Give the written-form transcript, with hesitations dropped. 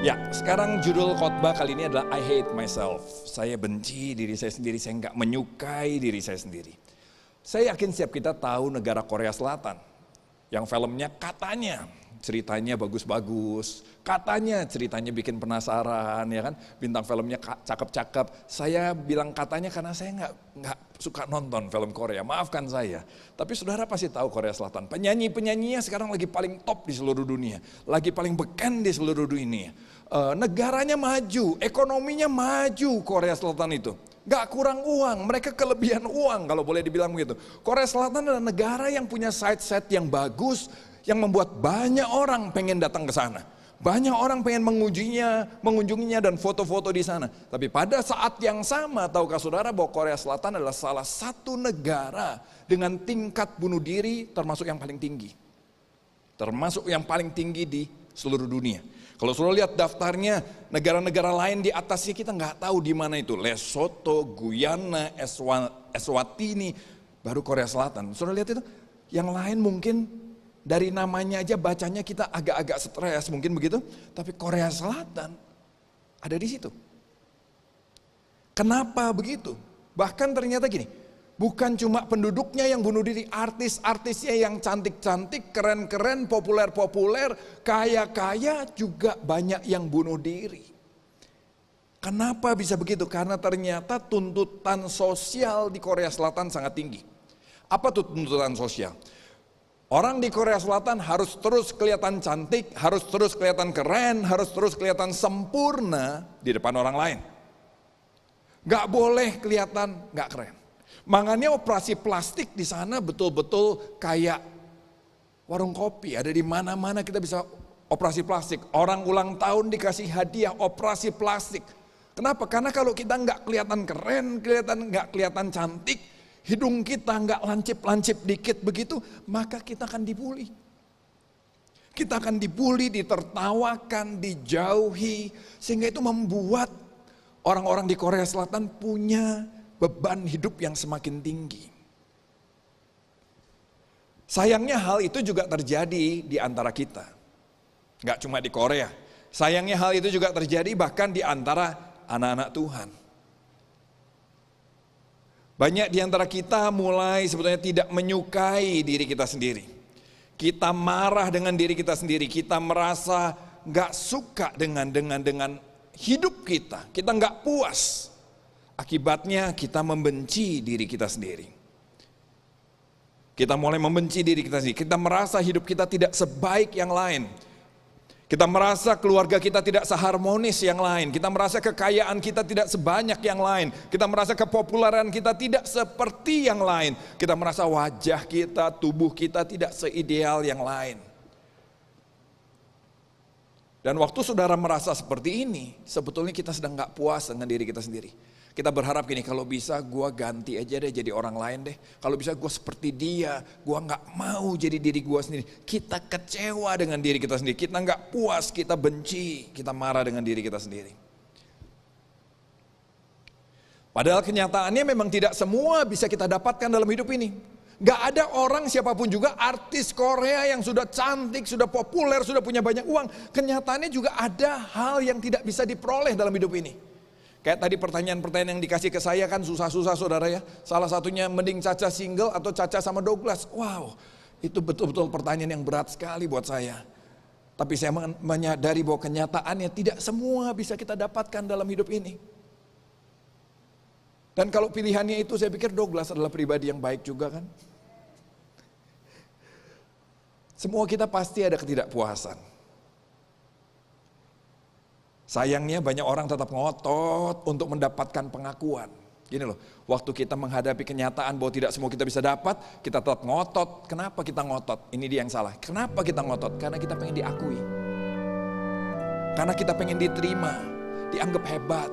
Ya, sekarang judul khotbah kali ini adalah I hate myself. Saya benci diri saya sendiri, saya nggak menyukai diri saya sendiri. Saya yakin setiap kita tahu negara Korea Selatan. Yang filmnya katanya ceritanya bagus-bagus, katanya ceritanya bikin penasaran, ya kan? Bintang filmnya cakep-cakep. Saya bilang katanya karena saya nggak suka nonton film Korea, maafkan saya. Tapi saudara pasti tahu Korea Selatan, penyanyi-penyanyinya sekarang lagi paling top di seluruh dunia, lagi paling beken di seluruh dunia. Negaranya maju, ekonominya maju Korea Selatan itu. Gak kurang uang, mereka kelebihan uang kalau boleh dibilang begitu. Korea Selatan adalah negara yang punya site-site yang bagus, yang membuat banyak orang pengen datang ke sana. Banyak orang pengen mengunjunginya dan foto-foto di sana. Tapi pada saat yang sama, tahukah saudara bahwa Korea Selatan adalah salah satu negara dengan tingkat bunuh diri termasuk yang paling tinggi. Termasuk yang paling tinggi di seluruh dunia. Kalau saudara lihat daftarnya, negara-negara lain di atasnya kita nggak tahu di mana itu. Lesotho, Guyana, Eswatini, baru Korea Selatan. Saudara lihat itu, yang lain mungkin dari namanya aja bacanya kita agak-agak stres, mungkin begitu. Tapi Korea Selatan ada di situ. Kenapa begitu? Bahkan ternyata gini, bukan cuma penduduknya yang bunuh diri, artis-artisnya yang cantik-cantik, keren-keren, populer-populer, kaya-kaya juga banyak yang bunuh diri. Kenapa bisa begitu? Karena ternyata tuntutan sosial di Korea Selatan sangat tinggi. Apa tuh tuntutan sosial? Orang di Korea Selatan harus terus kelihatan cantik, harus terus kelihatan keren, harus terus kelihatan sempurna di depan orang lain. Gak boleh kelihatan gak keren. Makanya operasi plastik di sana betul-betul kayak warung kopi. Ada di mana-mana kita bisa operasi plastik. Orang ulang tahun dikasih hadiah operasi plastik. Kenapa? Karena kalau kita nggak kelihatan keren, nggak kelihatan cantik, hidung kita nggak lancip-lancip dikit begitu, maka kita akan dibully. Kita akan dibully, ditertawakan, dijauhi, sehingga itu membuat orang-orang di Korea Selatan punya beban hidup yang semakin tinggi. Sayangnya hal itu juga terjadi di antara kita. Gak cuma di Korea. Sayangnya hal itu juga terjadi bahkan di antara anak-anak Tuhan. Banyak di antara kita mulai sebetulnya tidak menyukai diri kita sendiri. Kita marah dengan diri kita sendiri. Kita merasa gak suka dengan hidup kita. Kita gak puas. Akibatnya kita membenci diri kita sendiri. Kita mulai membenci diri kita sendiri. Kita merasa hidup kita tidak sebaik yang lain. Kita merasa keluarga kita tidak seharmonis yang lain. Kita merasa kekayaan kita tidak sebanyak yang lain. Kita merasa kepopuleran kita tidak seperti yang lain. Kita merasa wajah kita, tubuh kita tidak seideal yang lain. Dan waktu saudara merasa seperti ini, sebetulnya kita sedang gak puas dengan diri kita sendiri. Kita berharap gini, kalau bisa gue ganti aja deh jadi orang lain deh. Kalau bisa gue seperti dia, gue gak mau jadi diri gue sendiri. Kita kecewa dengan diri kita sendiri, kita gak puas, kita benci, kita marah dengan diri kita sendiri. Padahal kenyataannya memang tidak semua bisa kita dapatkan dalam hidup ini. Gak ada orang siapapun juga artis Korea yang sudah cantik, sudah populer, sudah punya banyak uang. Kenyataannya juga ada hal yang tidak bisa diperoleh dalam hidup ini. Kayak tadi pertanyaan-pertanyaan yang dikasih ke saya kan susah-susah saudara ya. Salah satunya mending Caca single atau Caca sama Douglas. Wow, itu betul-betul pertanyaan yang berat sekali buat saya. Tapi saya menyadari bahwa kenyataannya tidak semua bisa kita dapatkan dalam hidup ini. Dan kalau pilihannya itu saya pikir Douglas adalah pribadi yang baik juga kan. Semua kita pasti ada ketidakpuasan. Sayangnya banyak orang tetap ngotot untuk mendapatkan pengakuan. Gini loh, waktu kita menghadapi kenyataan bahwa tidak semua kita bisa dapat, kita tetap ngotot. Kenapa kita ngotot? Ini dia yang salah. Kenapa kita ngotot? Karena kita pengen diakui. Karena kita pengen diterima, dianggap hebat.